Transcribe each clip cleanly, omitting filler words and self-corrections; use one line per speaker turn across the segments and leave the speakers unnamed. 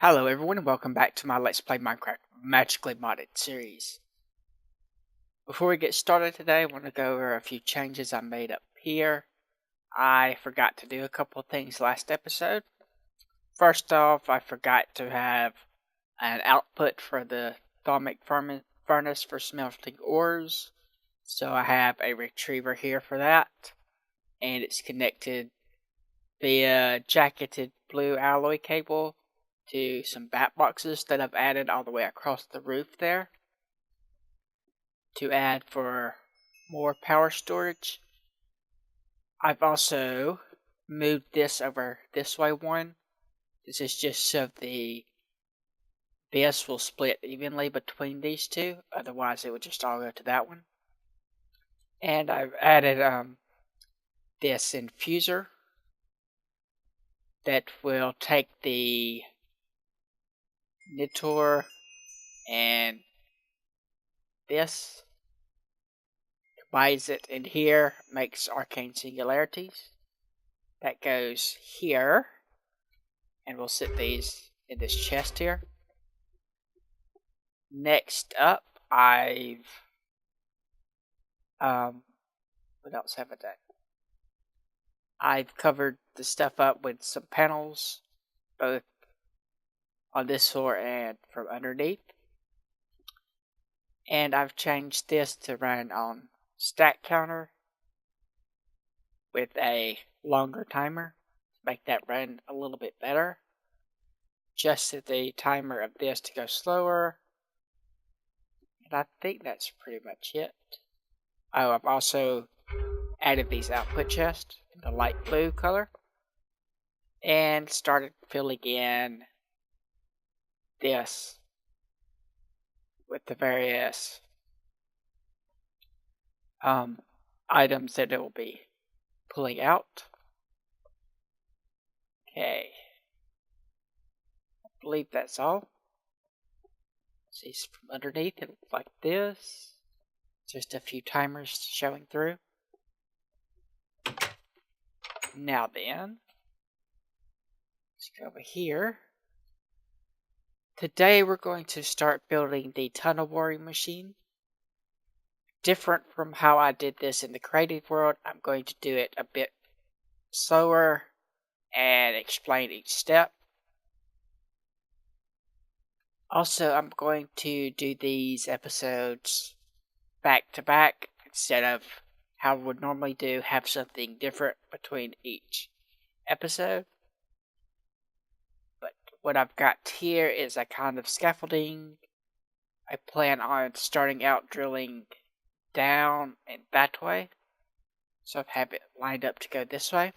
Hello everyone and welcome back to my Let's Play Minecraft Magically Modded series. Before we get started today, I want to go over a few changes I made up here. I forgot to do a couple of things last episode. First off, I forgot to have an output for the thermic furnace for smelting ores. So I have a retriever here for that. And it's connected via jacketed blue alloy cable to some bat boxes that I've added all the way across the roof there to add for more power storage. I've also moved this over this way one. This is just so the BS will split evenly between these two, otherwise it would just all go to that one. And I've added this infuser that will take the Nitor and this, combines it in here, makes arcane singularities. That goes here, and we'll sit these in this chest here. Next up, I've what else have I done? I've covered the stuff up with some panels, both on this floor and from underneath. And I've changed this to run on stack counter with a longer timer to make that run a little bit better. Adjusted the timer of this to go slower. And I think that's pretty much it. Oh, I've also added these output chests in the light blue color. And started filling in this with the various items that it will be pulling out. Okay, I believe that's all. See, from underneath it looks like this. Just a few timers showing through. Now then, let's go over here. Today we're going to start building the tunnel boring machine. Different from how I did this in the creative world, I'm going to do it a bit slower and explain each step. Also, I'm going to do these episodes back to back instead of how I would normally do, have something different between each episode. What I've got here is a kind of scaffolding. I plan on starting out drilling down and that way. So I have it lined up to go this way.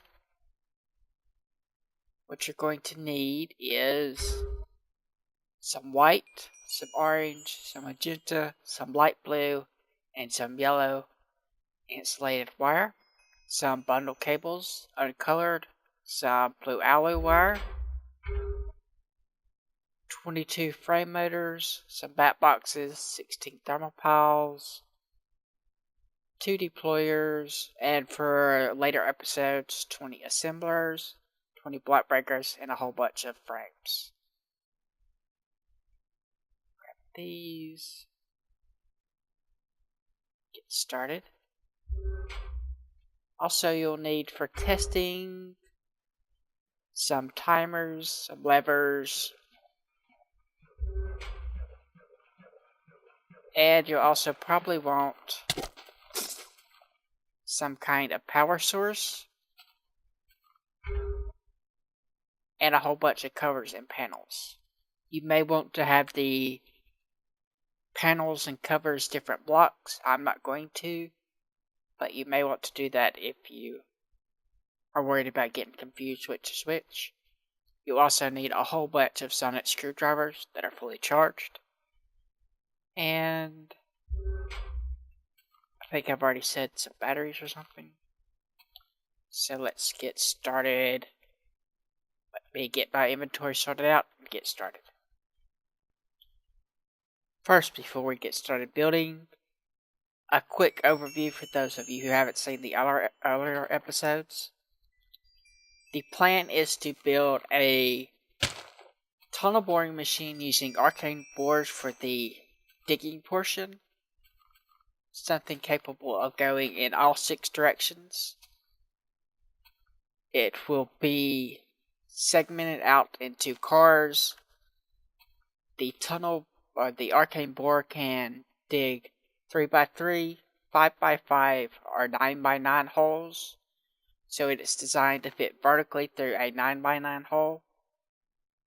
What you're going to need is some white, some orange, some magenta, some light blue, and some yellow insulated wire. Some bundle cables, uncolored, some blue alloy wire, 22 frame motors, some bat boxes, 16 thermopiles, 2 deployers, and for later episodes, 20 assemblers, 20 block breakers, and a whole bunch of frames. Grab these. Get started. Also, you'll need for testing some timers, some levers, and you'll also probably want some kind of power source and a whole bunch of covers and panels. You may want to have the panels and covers different blocks. I'm not going to, but you may want to do that if you are worried about getting confused which is which. You also need a whole bunch of sonic screwdrivers that are fully charged. And I think I've already said some batteries or something. So let's get started. Let me get my inventory sorted out and get started. First, before we get started building, a quick overview for those of you who haven't seen the earlier episodes. The plan is to build a tunnel boring machine using arcane bores for the digging portion. Something capable of going in all 6 directions. It will be segmented out into cars. The tunnel or the arcane bore can dig 3x3, 5x5, or 9x9 holes. So it is designed to fit vertically through a 9x9 hole,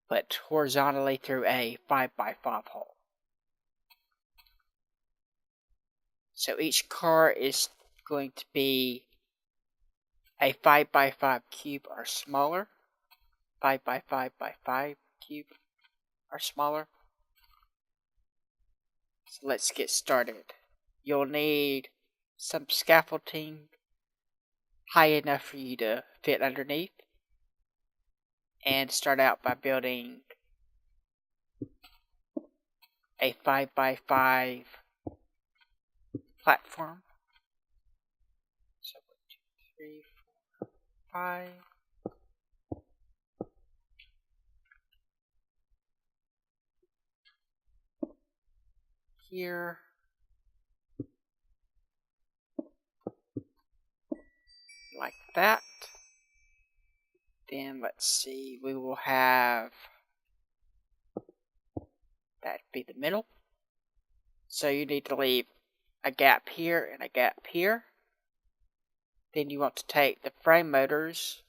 but horizontally through a 5x5 hole. So each car is going to be a 5x5 cube or smaller. 5x5x5 cube or smaller. So let's get started. You'll need some scaffolding high enough for you to fit underneath. And start out by building a 5x5 platform. So 1, 2, 3, 4, 5. Here. Like that. Then let's see, we will have that be the middle. So you need to leave a gap here and a gap here. Then you want to take the frame motors,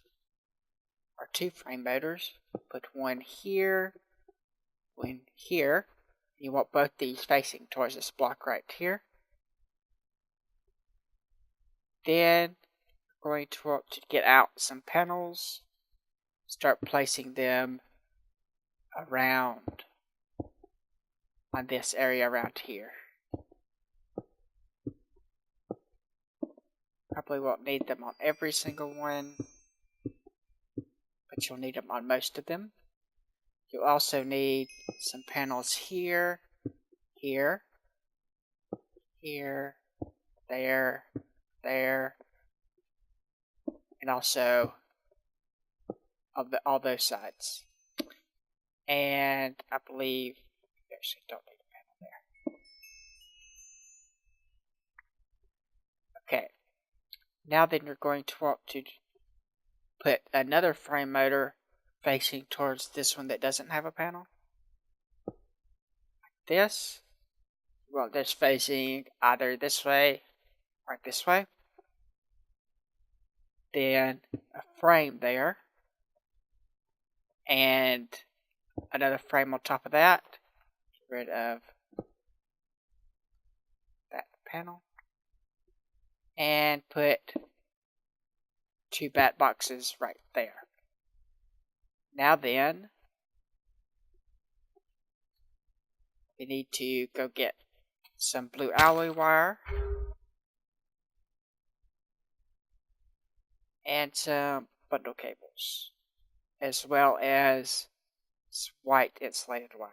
or 2 frame motors, put one here, one here. You want both these facing towards this block right here. Then we're going to want to get out some panels, start placing them around on this area around here. Probably won't need them on every single one, but you'll need them on most of them. You'll also need some panels here, here, here, there, there, and also of all those sides. And I believe you actually don't need a panel there. Okay. Now then you're going to want to put another frame motor facing towards this one that doesn't have a panel. Like this. You want this facing either this way or this way. Then a frame there. And another frame on top of that. Get rid of that panel. And put 2 bat boxes right there. Now then, we need to go get some blue alloy wire and some bundle cables, as well as white insulated wire.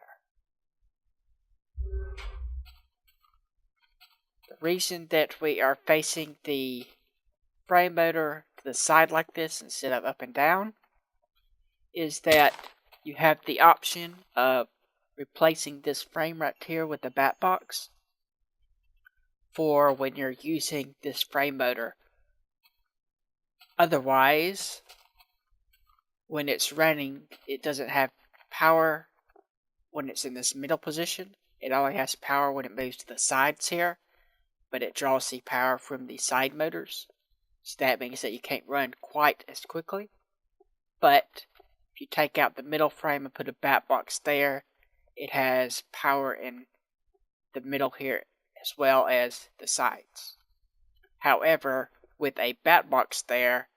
The reason that we are facing the frame motor to the side like this instead of up and down is that you have the option of replacing this frame right here with the bat box for when you're using this frame motor. Otherwise, when it's running, it doesn't have power when it's in this middle position. It only has power when it moves to the sides here, but it draws the power from the side motors. So that means that you can't run quite as quickly. But if you take out the middle frame and put a bat box there, it has power in the middle here as well as the sides. However, with a bat box there,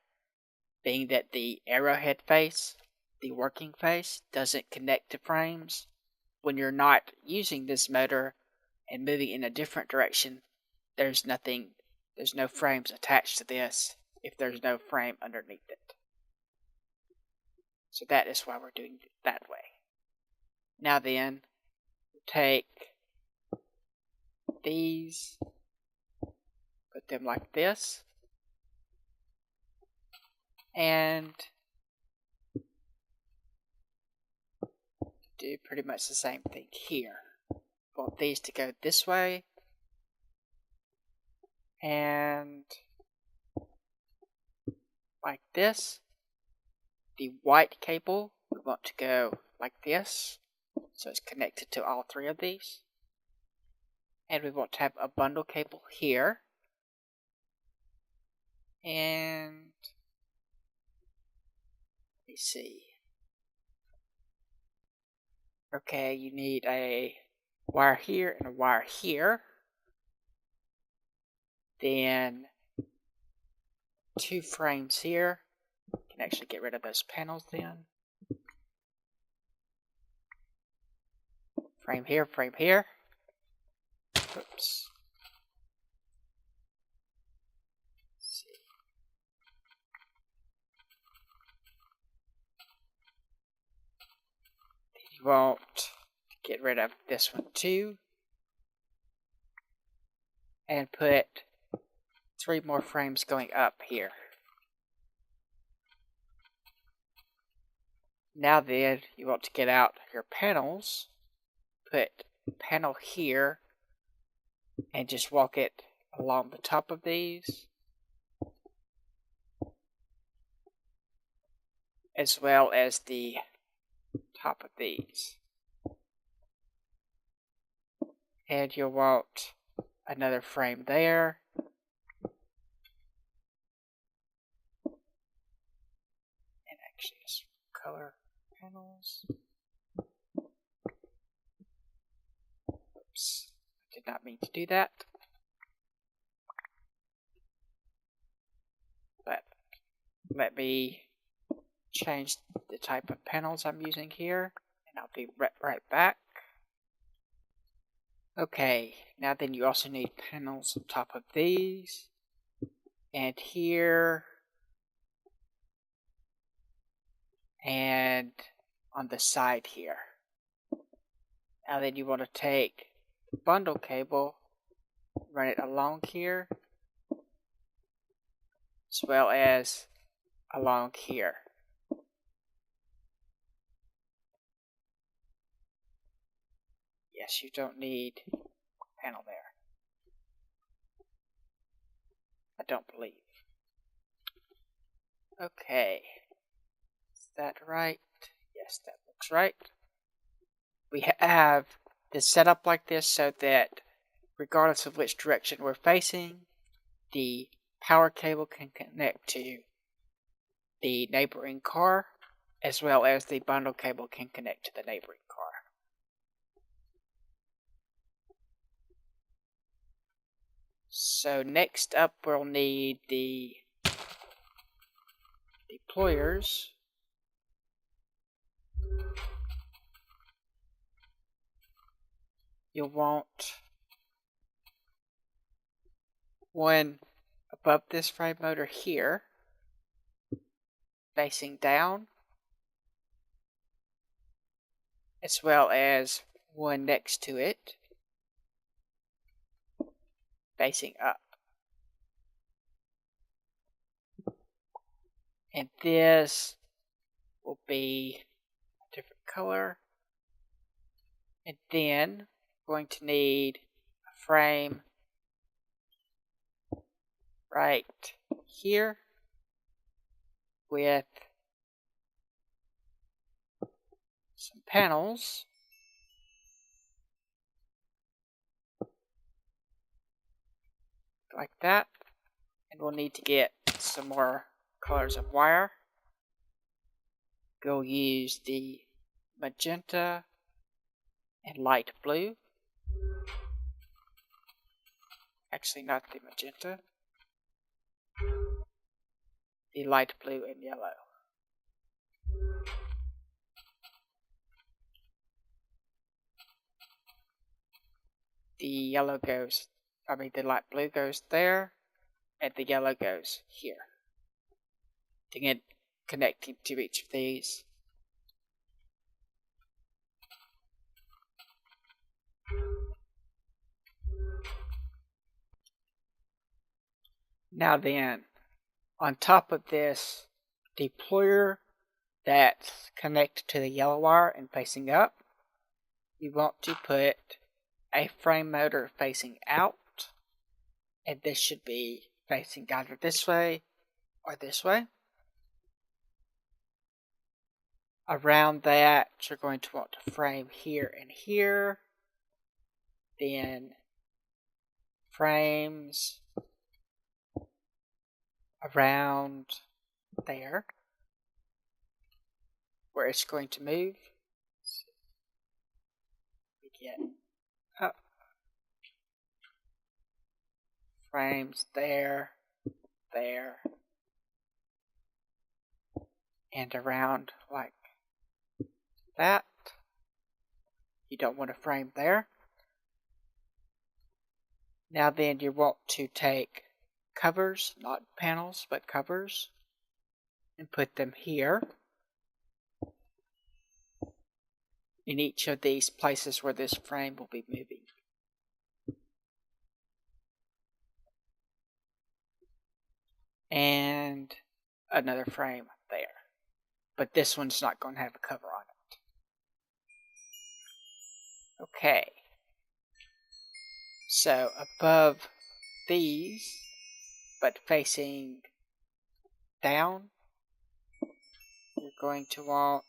being that the arrowhead face, the working face, doesn't connect to frames, when you're not using this motor and moving in a different direction, there's no frames attached to this if there's no frame underneath it. So that is why we're doing it that way. Now then, take these, put them like this, and do pretty much the same thing here. Want these to go this way, and like this. The white cable, we want to go like this, so it's connected to all three of these. And we want to have a bundle cable here. And let me see. Okay, you need a wire here and a wire here. Then 2 frames here. You can actually get rid of those panels then. Frame here, frame here. Oops. Let's see. You want to get rid of this one too. And put 3 more frames going up here. Now then, you want to get out your panels. Put panel here. And just walk it along the top of these. As well as the top of these. And you'll want another frame there. And actually just color panels. Oops, I did not mean to do that. But let me change the type of panels I'm using here, and I'll be right back. Okay, now then you also need panels on top of these, and here, and on the side here. Now then you want to take the bundle cable, run it along here, as well as along here. Yes, you don't need a panel there. I don't believe. Okay. Is that right? Yes, that looks right. We have this set up like this so that regardless of which direction we're facing, the power cable can connect to the neighboring car, as well as the bundle cable can connect to the neighboring car. So next up we'll need the deployers. You'll want one above this frame motor here, facing down, as well as one next to it, facing up. And this will be a different color. And then we're going to need a frame right here with some panels. Like that. And we'll need to get some more colors of wire. Go use the magenta and light blue. Actually, not the magenta. The light blue and yellow. The light blue goes there, and the yellow goes here. To get connecting to each of these. Now then, on top of this deployer that's connected to the yellow wire and facing up, you want to put a frame motor facing out, and this should be facing either this way or this way. Around that, you're going to want to frame here and here, then frames around there where it's going to move. We get up, frames there, there, and around like that. You don't want a frame there. Now then, you want to take covers, not panels, but covers, and put them here in each of these places where this frame will be moving. And another frame there. But this one's not going to have a cover on it. Okay. So above these, but facing down, you're going to want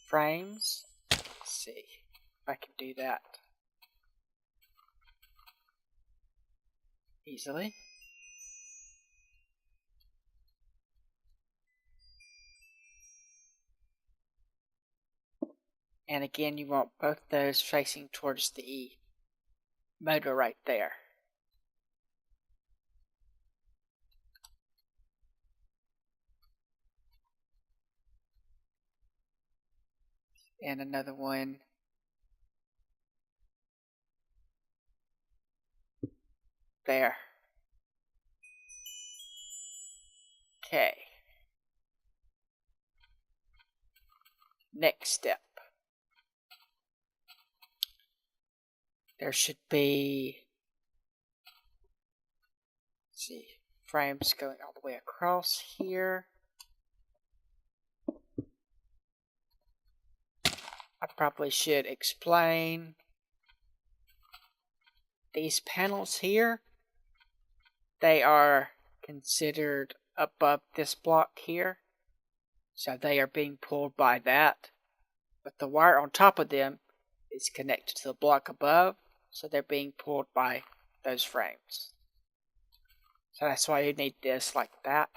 frames. Let's see if I can do that easily. And again, you want both those facing towards the motor right there. And another one there. Okay. Next step. There should be, let's see, frames going all the way across here. I probably should explain these panels here. They are considered above this block here, so they are being pulled by that. But the wire on top of them is connected to the block above, so they're being pulled by those frames. So that's why you need this like that.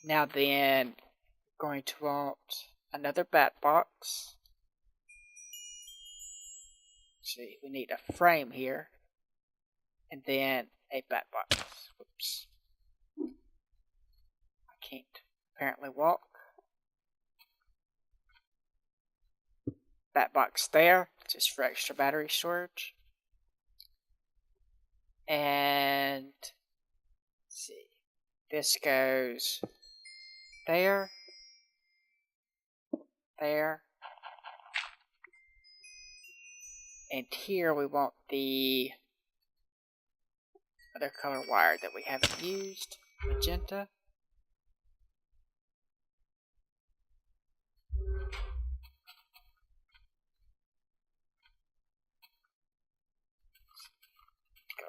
Now then, we're going to want another bat box. See, we need a frame here, and then a bat box. Whoops. I can't apparently walk. Bat box there, just for extra battery storage. And let's see, this goes there, there, and here we want the other color wire that we haven't used, magenta.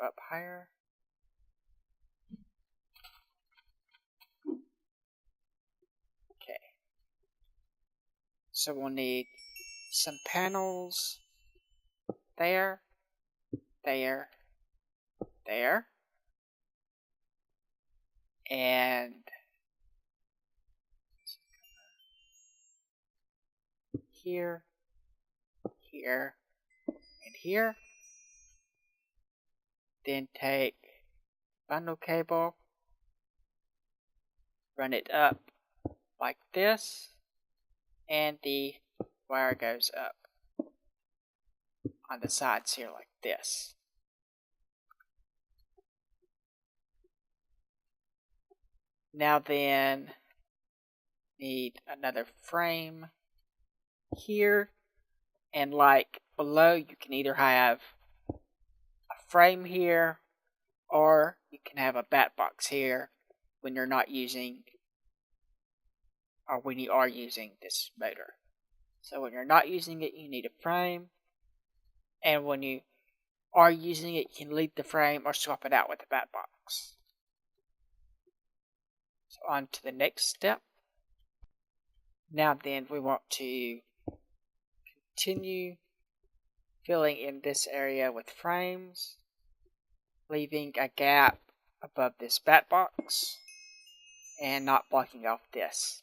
Go up higher. Okay. So we'll need some panels there, there, there, and here, here, and here. Then take bundle cable, run it up like this, and the wire goes up on the sides here like this. Now then, need another frame here, and like below, you can either have a frame here, or you can have a bat box here when you're not using or when you are using this motor. So when you're not using it, you need a frame, and when you are using it, you can leave the frame or swap it out with the bat box. So on to the next step. Now then, we want to continue filling in this area with frames, leaving a gap above this bat box and not blocking off this.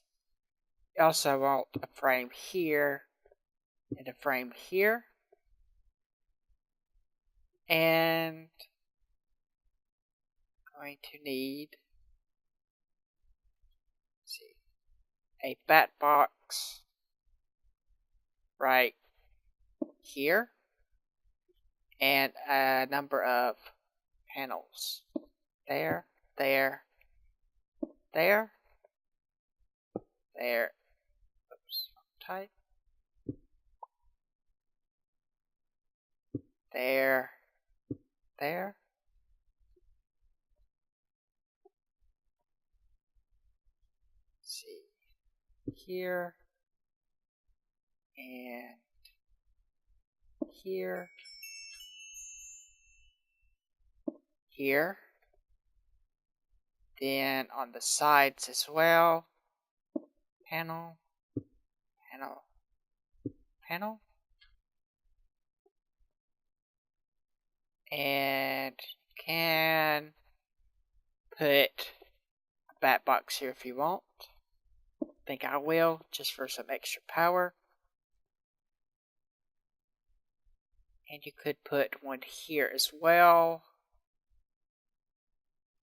You also want a frame here and a frame here, and going to need a bat box right here and a number of panels there, there, there, there, oops, type, there, there, see, here, and here, here, then on the sides as well, panel, panel, panel, and you can put a bat box here if you want. I think I will, just for some extra power. And you could put one here as well,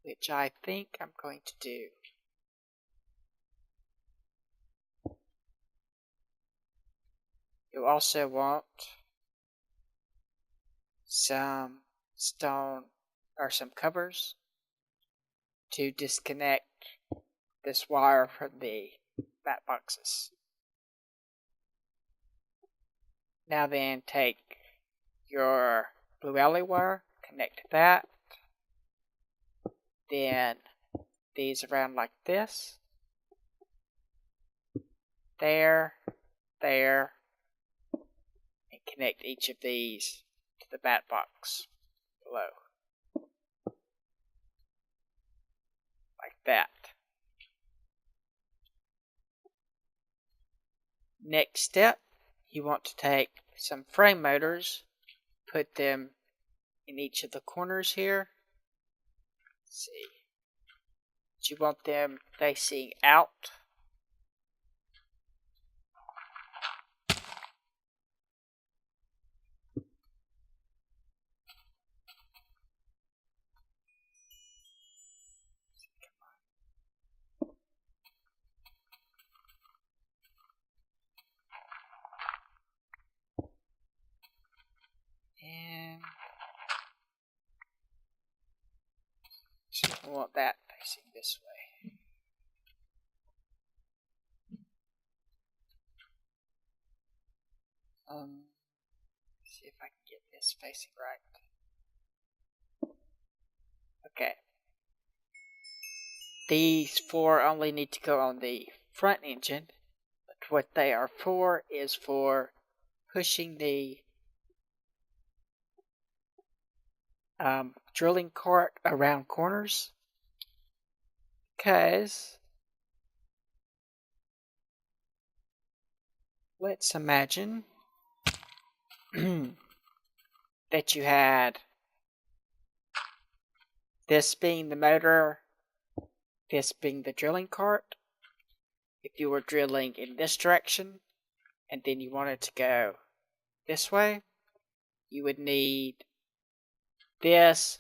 which I think I'm going to do. You'll also want some stone or some covers to disconnect this wire from the bat boxes. Now then, take your blue alley wire, connect that, then these around like this, there, there, and connect each of these to the bat box below, like that. Next step, you want to take some frame motors, put them in each of the corners here. Let's see. But you want them facing out. And I want that facing this way. See if I can get this facing right. Okay. These four only need to go on the front engine, but what they are for is for pushing the drilling cart around corners, because let's imagine that you had this being the motor, this being the drilling cart. If you were drilling in this direction and then you wanted to go this way, you would need this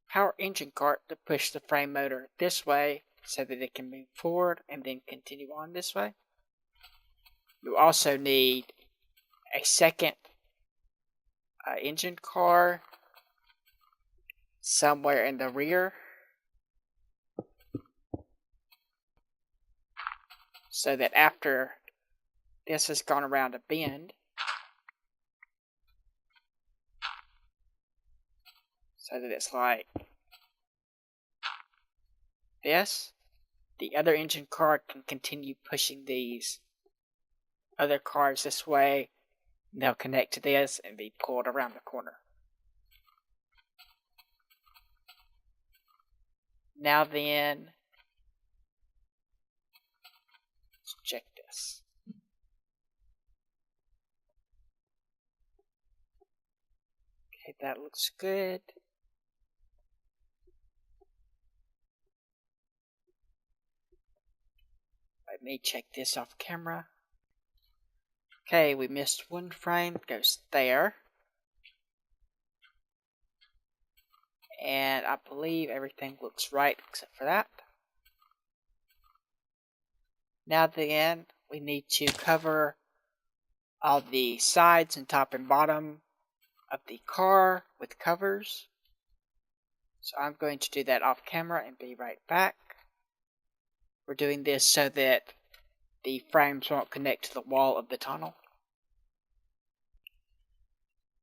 power engine cart to push the frame motor this way so that it can move forward and then continue on this way. You also need a second engine car somewhere in the rear so that after this has gone around a bend, so that it's like this, the other engine car can continue pushing these other cars this way. They'll connect to this and be pulled around the corner. Now then, let's check this. Okay, that looks good. Let me check this off camera. Okay, we missed one frame. It goes there. And I believe everything looks right except for that. Now then, we need to cover all the sides and top and bottom of the car with covers. So I'm going to do that off camera and be right back. We're doing this so that the frames won't connect to the wall of the tunnel.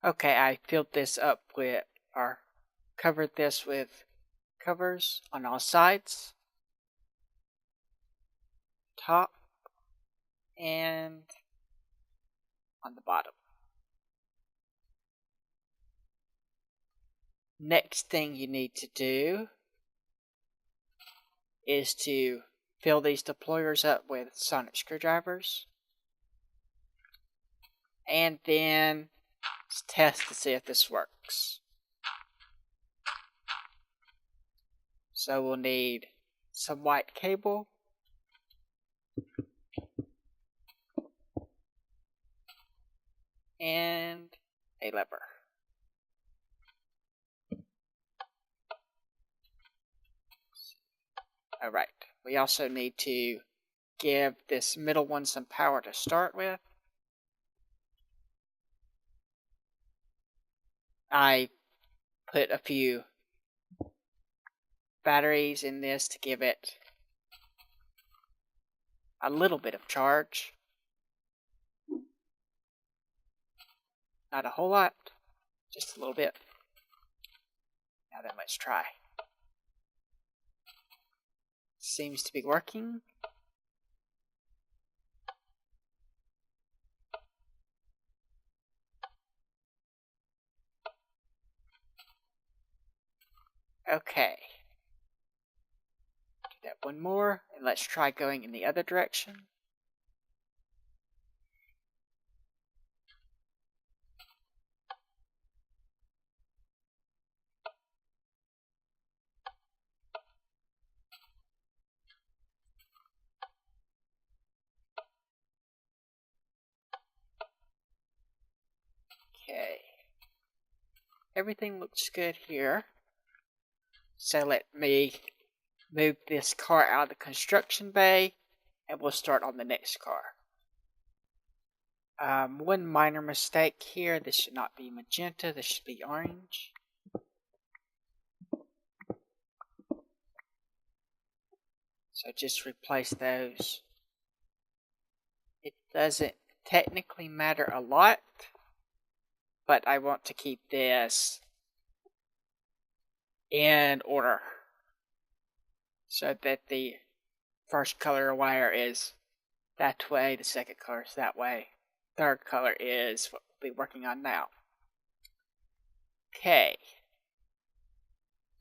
Okay, I filled this up with, or covered this with covers on all sides, top, and on the bottom. Next thing you need to do is to fill these deployers up with sonic screwdrivers, and then let's test to see if this works. So we'll need some white cable, and a lever. Alright, we also need to give this middle one some power to start with. I put a few batteries in this to give it a little bit of charge. Not a whole lot, just a little bit. Now then, let's try. Seems to be working. Okay. Do that one more, and let's try going in the other direction. Okay. Everything looks good here. So let me move this car out of the construction bay, and we'll start on the next car. One minor mistake here. This should not be magenta. This should be orange. So just replace those. It doesn't technically matter a lot, but I want to keep this in order so that the first color wire is that way, the second color is that way, third color is what we'll be working on now. Okay,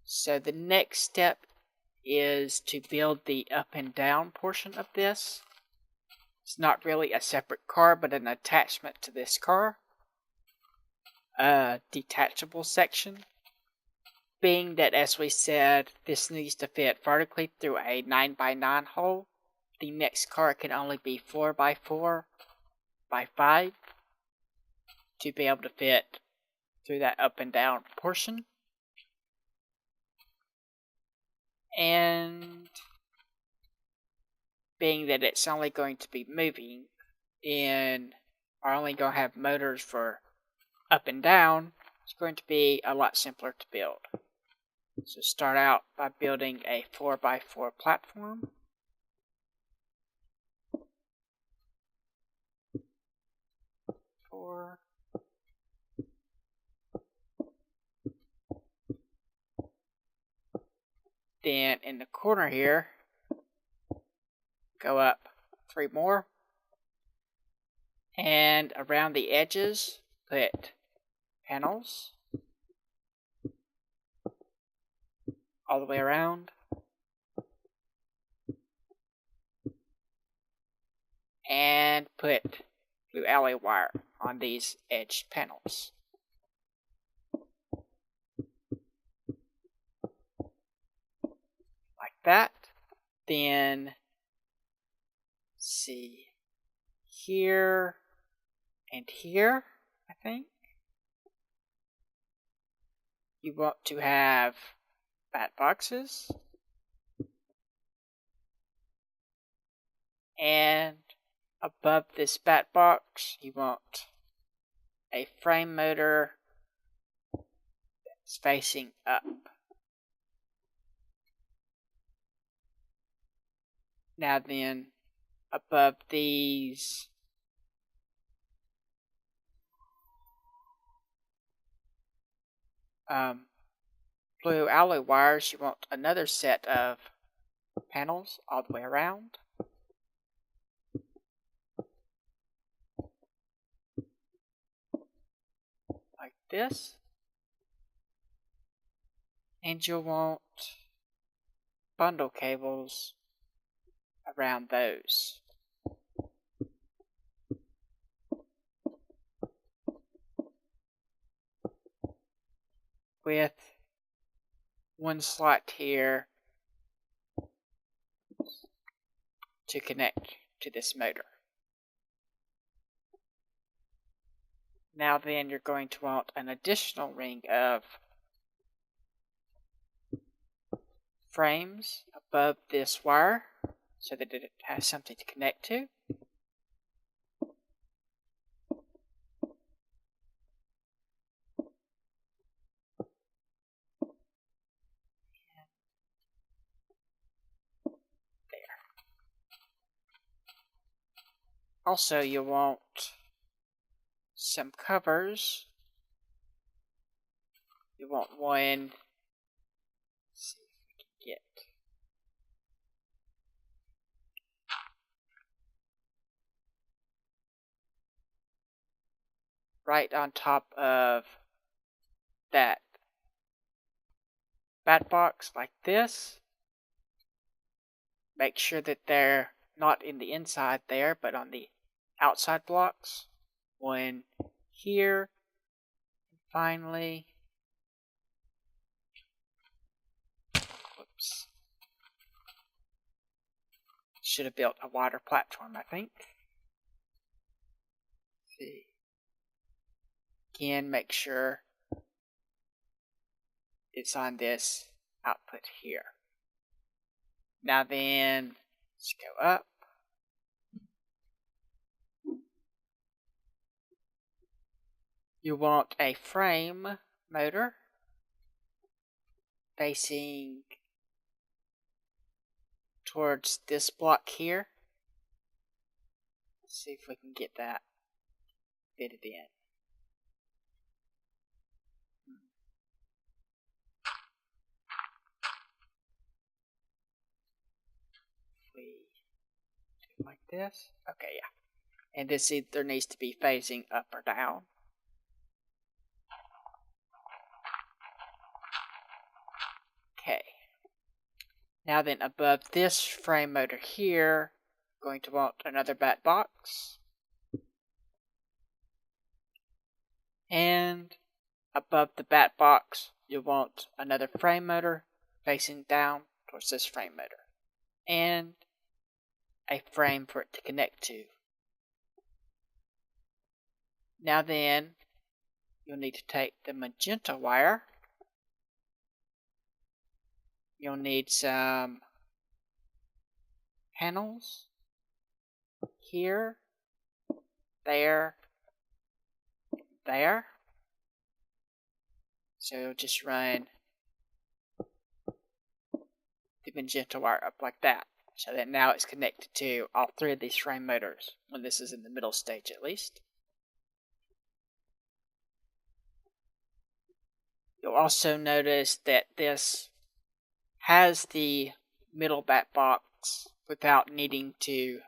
so the next step is to build the up and down portion of this. It's not really a separate car, but an attachment to this car. A detachable section. Being that, as we said, this needs to fit vertically through a 9x9 hole, the next car can only be 4x4 by 5 to be able to fit through that up and down portion. And being that it's only going to be moving and are only going to have motors for up and down, it's going to be a lot simpler to build. So start out by building a 4x4 platform. Then in the corner here, go up 3 more. And around the edges, put panels all the way around. And put blue alley wire on these edge panels. Like that. Then, see, here and here, I think. You want to have bat boxes. And above this bat box, you want a frame motor that's facing up. Now then, above these blue alloy wires, you want another set of panels all the way around. Like this. And you'll want bundle cables around those. With one slot here to connect to this motor. Now then, you're going to want an additional ring of frames above this wire so that it has something to connect to. There. Also, you want some covers. You want one. Let's see if we can get. Right on top of that bat box like this. Make sure that they're not in the inside there, but on the outside blocks. One here. And finally, whoops. Should have built a wider platform, I think. Let's see. Again, make sure it's on this output here. Now then, let's go up. You want a frame motor facing towards this block here. Let's see if we can get that fitted in. We do it like this. Okay, yeah. And this either needs to be facing up or down. Okay. Now then, above this frame motor here, I'm going to want another bat box. And above the bat box, you'll want another frame motor facing down towards this frame motor. And a frame for it to connect to. Now then, you'll need to take the magenta wire. You'll need some panels here, there, there. So you'll just run the magenta wire up like that, so that now it's connected to all 3 of these frame motors, when this is in the middle stage at least. You'll also notice that this has the middle bat box without needing to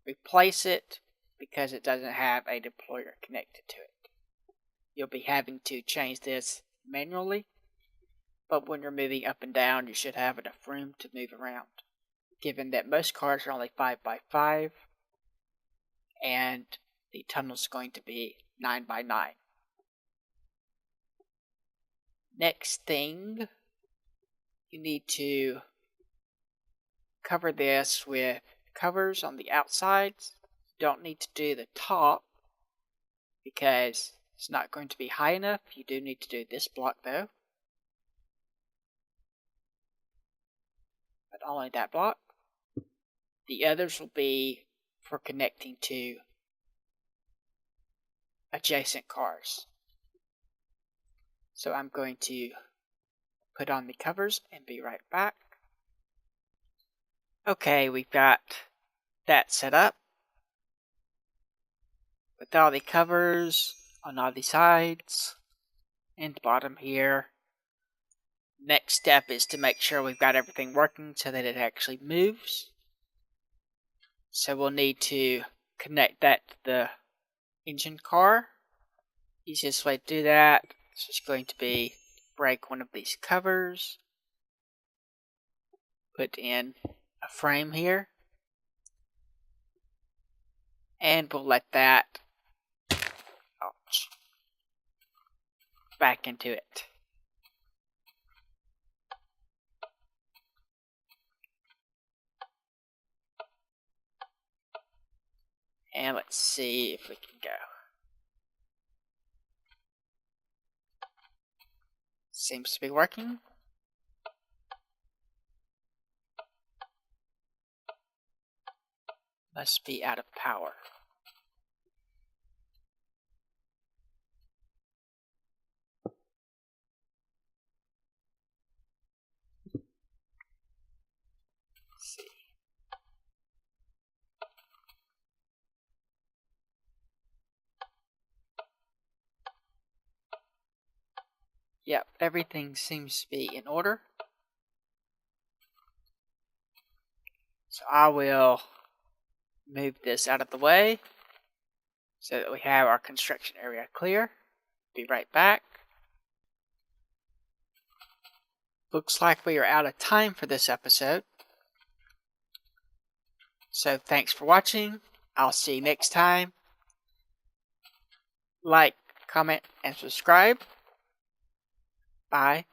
replace it because it doesn't have a deployer connected to it. You'll be having to change this manually, but when you're moving up and down, you should have enough room to move around, given that most cars are only 5x5 and the tunnel is going to be 9x9. Next thing, you need to cover this with covers on the outsides. You don't need to do the top because it's not going to be high enough. You do need to do this block though, but only that block. The others will be for connecting to adjacent cars. So I'm going to put on the covers and be right back. Okay, we've got that set up with all the covers on all the sides and the bottom here. Next step is to make sure we've got everything working so that it actually moves. So we'll need to connect that to the engine car. Easiest way to do that is just going to be break one of these covers, put in a frame here, and we'll let that back into it. And let's see if we can go. Seems to be working. Must be out of power. Let's see. Yep, everything seems to be in order. So I will move this out of the way so that we have our construction area clear. Be right back. Looks like we are out of time for this episode. So thanks for watching. I'll see you next time. Like, comment, and subscribe. Bye.